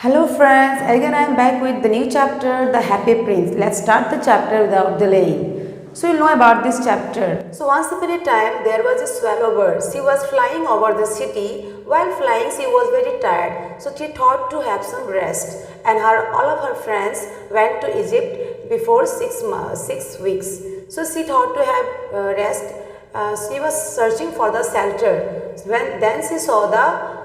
Hello friends, again I am back with the new chapter, The Happy Prince. Let's start the chapter without delaying. So you'll know about this chapter. So once upon a time there was a swallow bird. She was flying over the city. While flying she was very tired. So she thought to have some rest. And all of her friends went to Egypt before 6 weeks. So she thought to have rest. She was searching for the shelter. Then she saw the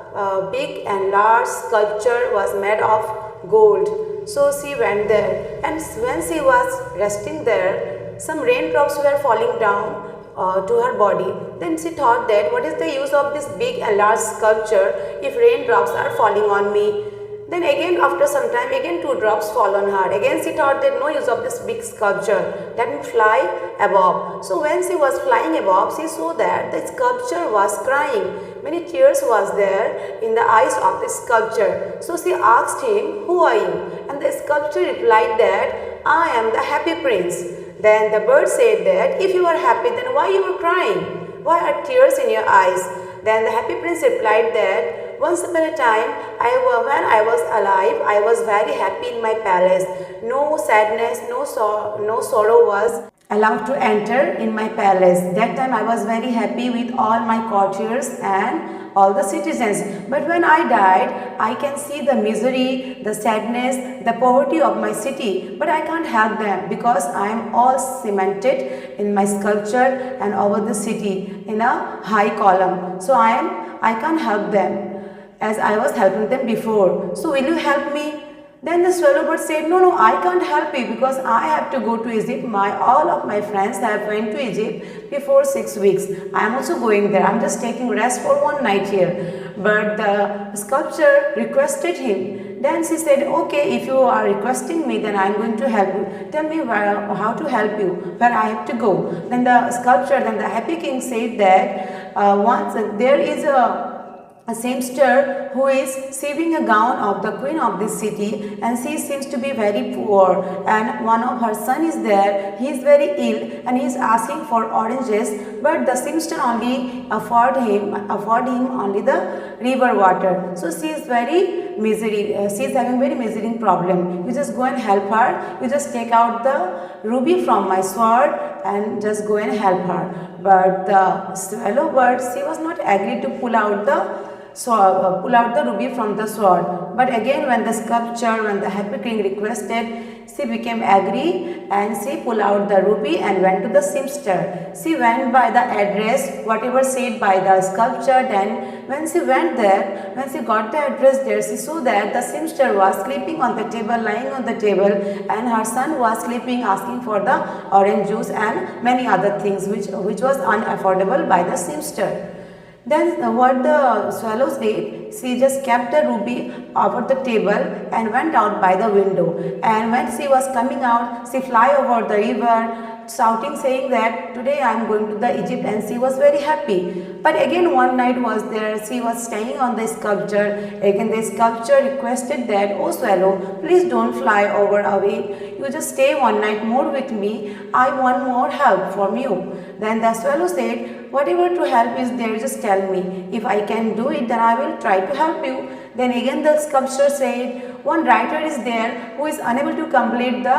big and large sculpture was made of gold. So she went there, and when she was resting there, some raindrops were falling down to her body. Then she thought that what is the use of this big and large sculpture if raindrops are falling on me? Then again after some time again 2 drops fall on her. Again she thought that no use of this big sculpture, let me fly above. So when she was flying above, she saw that the sculpture was crying. Many tears was there in the eyes of the sculpture. So she asked him, "Who are you?" And the sculpture replied that, "I am the happy prince." Then the bird said that, "If you are happy, then why you are crying? Why are tears in your eyes?" Then the happy prince replied that, "Once upon a time, when I was alive, I was very happy in my palace. No sadness, no sorrow was allowed to enter in my palace. That time I was very happy with all my courtiers and all the citizens. But when I died, I can see the misery, the sadness, the poverty of my city. But I can't help them because I am all cemented in my sculpture and over the city in a high column. So I can't help them as I was helping them before. So will you help me?" Then the swallow bird said, "No, I can't help you because I have to go to Egypt. All of my friends have went to Egypt before 6 weeks. I am also going there. I am just taking rest for one night here." But the sculpture requested him. Then she said, "Okay, if you are requesting me, then I am going to help you. Tell me how to help you, where I have to go." Then the sculpture, then the happy king said that once there is a seamster who is sewing a gown of the queen of this city, and she seems to be very poor, and one of her son is there. He is very ill and he is asking for oranges, but the seamster only afford him only the river water. So she is she is having very misery problem. You just go and help her. You just take out the ruby from my sword and just go and help her. But the swallow bird, she was not agree to pull out the ruby from the sword. But again when the happy king requested, she became angry and she pulled out the ruby and went to the seamster. She went by the address, whatever said by the sculpture. Then when she went there, when she got the address there, she saw that the seamster was sleeping on the table, lying on the table, and her son was sleeping, asking for the orange juice and many other things which was unaffordable by the seamster. Then what the swallows did, she just kept the ruby over the table and went out by the window. And when she was coming out, she flew over the river, shouting, saying that today I am going to the Egypt, and she was very happy. But again one night was there, she was staying on the sculpture. Again the sculpture requested that, "Oh swallow, please don't fly over away. You just stay one night more with me. I want more help from you." Then the swallow said, "Whatever to help is there, just tell me. If I can do it, then I will try to help you." Then again the sculpture said, "One writer is there who is unable to complete the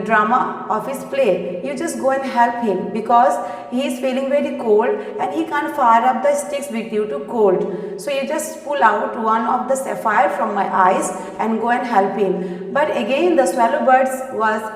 drama of his play. You just go and help him because he is feeling very cold and he can't fire up the sticks with you to cold. So you just pull out one of the sapphire from my eyes and go and help him." But again the swallow birds was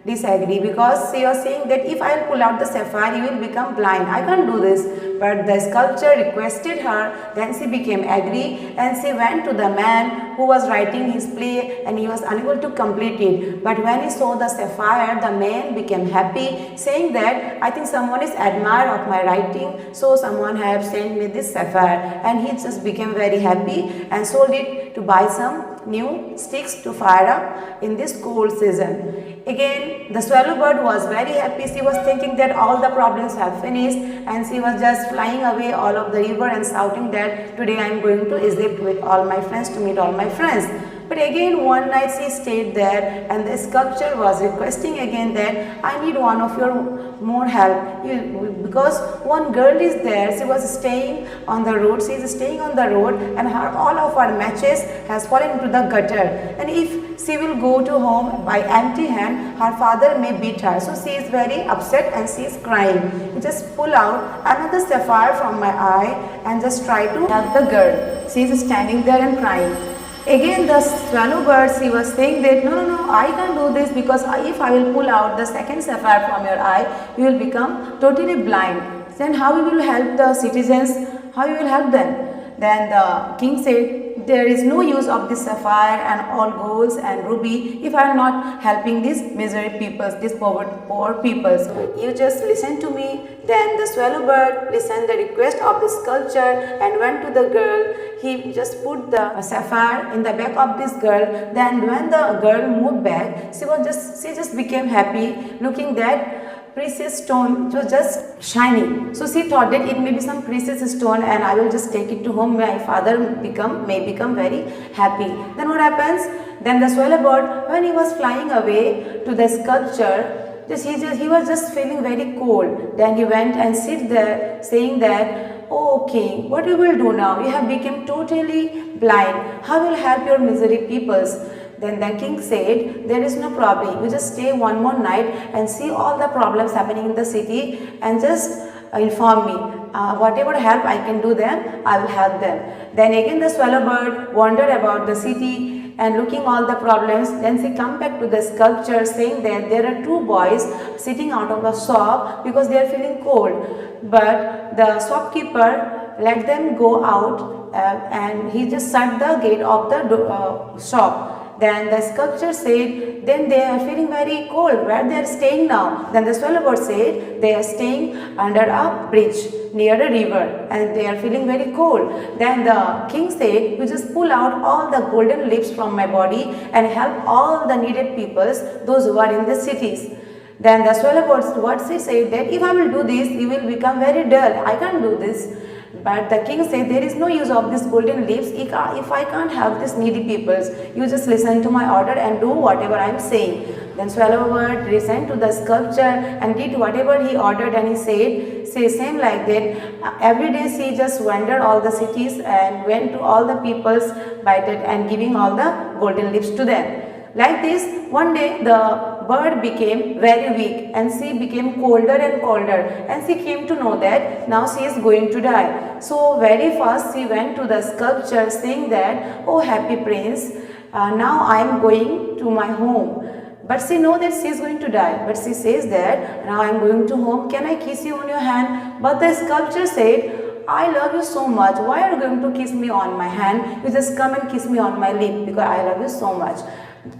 disagree, because she was saying that if I will pull out the sapphire, you will become blind. I can't do this. But the sculpture requested her. Then she became angry and she went to the man who was writing his play, and he was unable to complete it. But when he saw the sapphire, the man became happy, saying that, "I think someone is admired of my writing, so someone have sent me this sapphire." And he just became very happy and sold it to buy some new sticks to fire up in this cold season. Again the swallow bird was very happy. She was thinking that all the problems have finished, and she was just flying away all of the river and shouting that today I am going to Egypt with all my friends to meet all my friends. But again one night she stayed there, and the sculpture was requesting again that I need one of your more help, because one girl is there, she was staying on the road, she is staying on the road, and all of her matches has fallen into the gutter, and if she will go to home by empty hand, her father may beat her. So she is very upset and she is crying. You just pull out another sapphire from my eye and just try to help the girl. She is standing there and crying. Again the swallow bird, she was saying that no, I can't do this, because if I will pull out the second sapphire from your eye, you will become totally blind. Then how you will help the citizens? How you will help them? Then the king said, there is no use of this sapphire and all golds and ruby if I am not helping these misery peoples, these poor peoples. You just listen to me. Then the swallow bird listened the request of the sculptor and went to the girl. He just put the sapphire in the back of this girl. Then when the girl moved back, she just became happy, looking that precious stone was just shining. So she thought that it may be some precious stone and I will just take it to home. My father may become very happy. Then what happens? Then the swallow bird, when he was flying away to the sculpture, he was just feeling very cold. Then he went and sit there saying that, oh king, what you will do now? You have become totally blind. How will help your misery peoples? Then the king said, there is no problem. You just stay one more night and see all the problems happening in the city and just inform me. Whatever help I can do them, I will help them. Then again the swallow bird wandered about the city and looking all the problems. Then she come back to the sculpture saying that there are two boys sitting out of the shop because they are feeling cold. But the shopkeeper let them go out and he just shut the gate of the shop. Then the sculpture said, then they are feeling very cold. Where they are staying now? Then the swallow bird said, they are staying under a bridge near a river and they are feeling very cold. Then the king said, you just pull out all the golden leaves from my body and help all the needed peoples, those who are in the cities. Then the swallow bird, what she said that if I will do this, you will become very dull. I can't do this. But the king said, there is no use of these golden leaves if I can't help these needy peoples. You just listen to my order and do whatever I am saying. Then swallow bird listened to the sculpture and did whatever he ordered, and he said, same like that. Every day she just wandered all the cities and went to all the peoples by that and giving all the golden leaves to them. Like this, one day the bird became very weak and she became colder and colder, and she came to know that now she is going to die. So very fast she went to the sculpture saying that, oh happy prince, now I am going to my home. But she knows that she is going to die. But she says that, now I am going to home, can I kiss you on your hand? But the sculpture said, I love you so much, why are you going to kiss me on my hand? You just come and kiss me on my lip because I love you so much.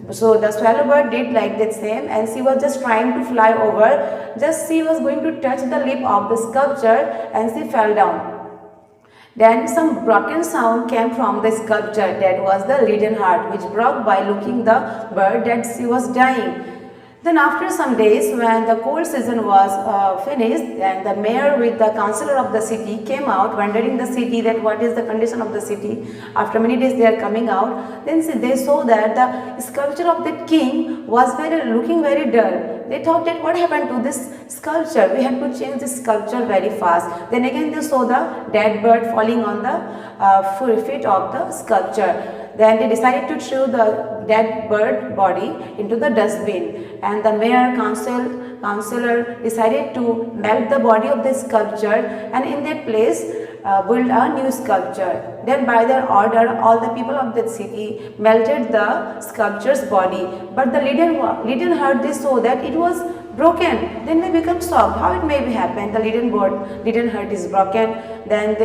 So the swallow bird did like that same, and she was just trying to fly over. Just she was going to touch the lip of the sculpture and she fell down. Then some broken sound came from the sculpture, that was the leaden heart, which broke by looking the bird that she was dying. Then after some days, when the cold season was finished, and the mayor with the councillor of the city came out, wondering the city that what is the condition of the city. After many days they are coming out, then they saw that the sculpture of the king was looking very dull. They thought that what happened to this sculpture? We have to change this sculpture very fast. Then again they saw the dead bird falling on the feet of the sculpture. Then they decided to throw the dead bird body into the dustbin, and the mayor councillor decided to melt the body of the sculpture and in that place build a new sculpture. Then by their order, all the people of that city melted the sculpture's body. But the leaden heart, they saw that it was broken. Then they become shocked. How it may be happened? The leaden heart is broken. Then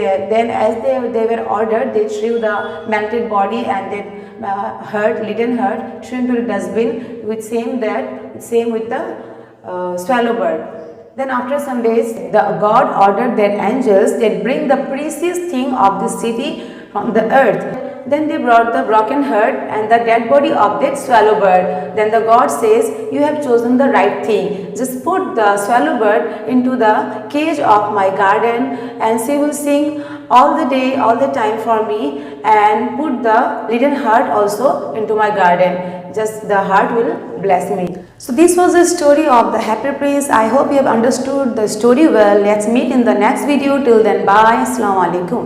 as they were ordered, they threw the melted body and then leaden heart threw into the dustbin. With same with the swallow bird. Then after some days, the God ordered their angels that bring the precious thing of the city from the earth. Then they brought the broken heart and the dead body of that swallow bird. Then the God says, you have chosen the right thing. Just put the swallow bird into the cage of my garden and she will sing all the day, all the time for me, and put the little heart also into my garden. Just the heart will bless me. So this was the story of the Happy Prince. I hope you have understood the story well. Let's meet in the next video. Till then, bye. Assalamu alaikum.